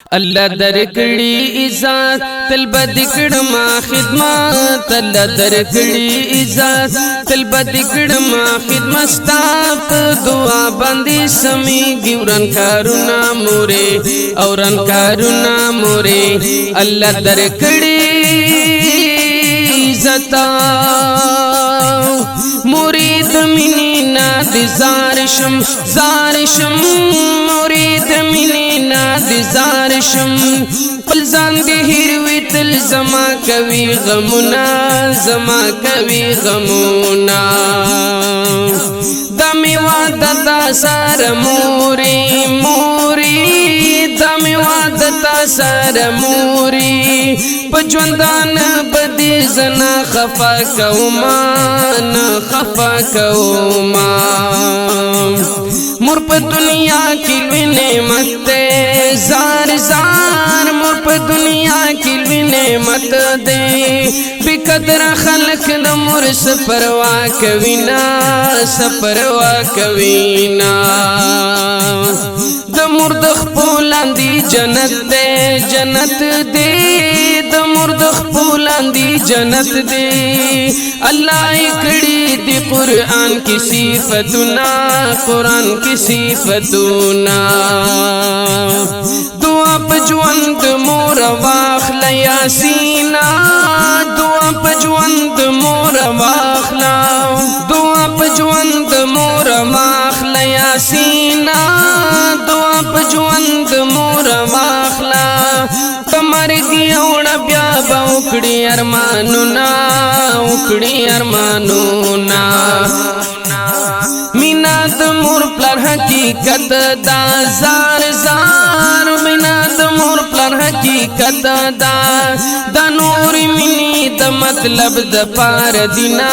الله درکړي عزت تل بدکړم خدمت الله درکړي عزت تل بدکړم خدمت ستاپ دعا باندې سمي ګورن کارونا مورې اورن کارونا مورې الله درکړي عزت مرید منینا دی زارشم مرید منینا دی زارشم پل زان دی هیروی تل زما کوي غمونا زما کوي غمونا دمی وعدتا سار موری دمی وعدتا سار موری پجوندان بدی زنا خفا کوما خفا کوما مور په دنیا کې لوی نعمت زار مور په دنیا کې لوی نعمت دې بقدر خلق د مور سپروا کوینا سپروا کوینا د مور د خپلاندې جنت دې د مور د خپلاندې جنت دې الله کړي دی قرآن کی صفتنا قرآن کی صفتنا دعا پجوند مور واخلا یاسینا دعا پجوند مور واخلا دعا پجوند مور واخلا یاسینا دعا پجوند مور واخلا مرګي اوړه بیا به وکړي ارمانونه مینا د مور پلار حقیقت دا زار مینا د مور پلار حقیقت دا د نور مینی د مطلب د پار دینا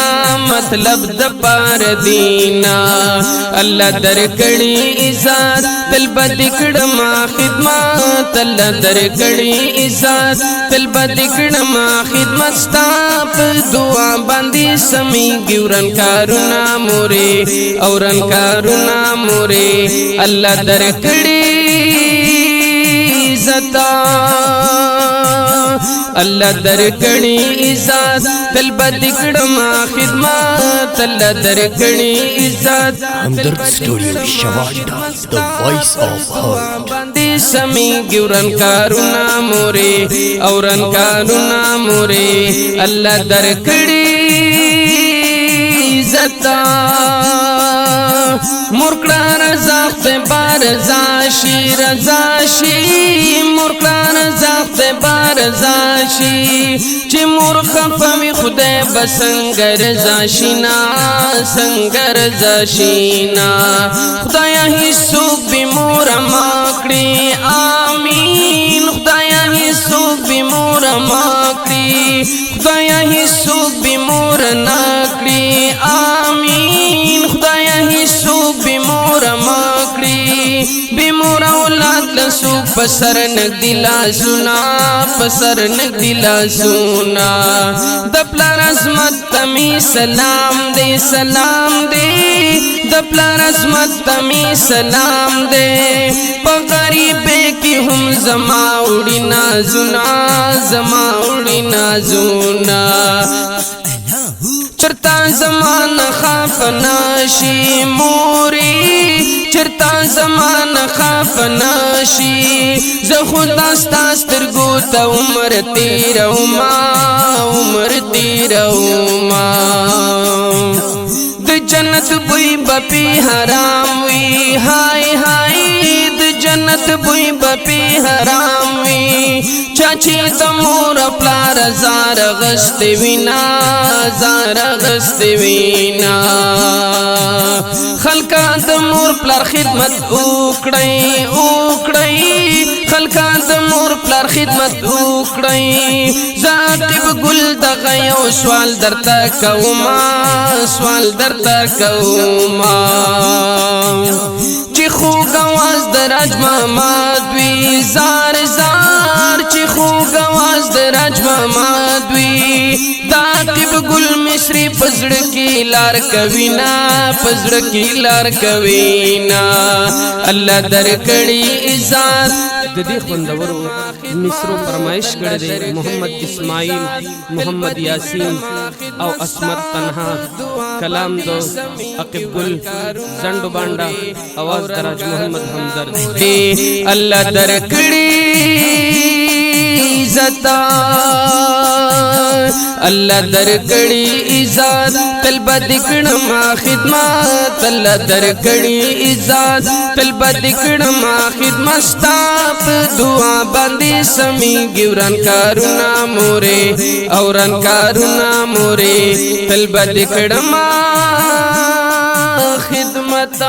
الله درکړي عزت تل بدکړم خدمت الله درکړي عزت تل بدکړم خدمت ستاپ دعا باندې سمي ګورن کارونا مورې اورن کارونا مورې الله درکړي عزت الله درکړي عزت تل بدکړم خدمت الله درکړي عزت Hamdard Studio Shavanda, the voice of heart. باندې سمي ګورن کارونا مورې اورن کارونا مورې الله درکړي عزت مرکړه رضا په بار رضاشي مرکړه رضا په بار رضاشي چې مور خفوي خدای بسنګر زاشینا سنگر زاشینا خدایا هیڅوک به مور ماکړي امين خدایا هیڅوک به مور ماکړي خدایا هیڅوک به مور ناکړي امين خدایا هیڅوک به مور ماکړي به مور اولاد لسو پسر نګدلا سنا د پلار عظمت تمی سلام دے د پلار عظمت تمی سلام دے په غریب کې هم زما وړي نازونه چرتا زمان خافناشی موری چرتا زمان خافناشی زه خدا سترګو ته عمر تیروما د جنت بوی بپی حرام وی هاي د جنت بوی بپی حرام وی چاچی د مور پلار زار غست وینا خلکا د مور پلار خدمت وکړي خلکا د مور پلار خدمت وکړي ذاتب ګل دغه یو سوال درته کوما چې خو غواز درج محمد وی زار چې خو غواز درج محمد وی دا عقب گل مصری پزړ کی لار کوینا پزړ کی لار کوینا الله درکړي عزت د دې خوندورو مصرو فرمایش کړی دی محمد اسماعیل محمد یاسین او اسمت تنها کلام دو عقب گل زندو بانڈا आवाज دراج محمد حمدرد الله درکړي عزت الله درکړي عزت تل بدکړم خدمت الله درکړي عزت تل بدکړم خدمت ستاپ دعا باندې سمي ګوران کارونا مورې اوران کارونا مورې تل بدکړم خدمت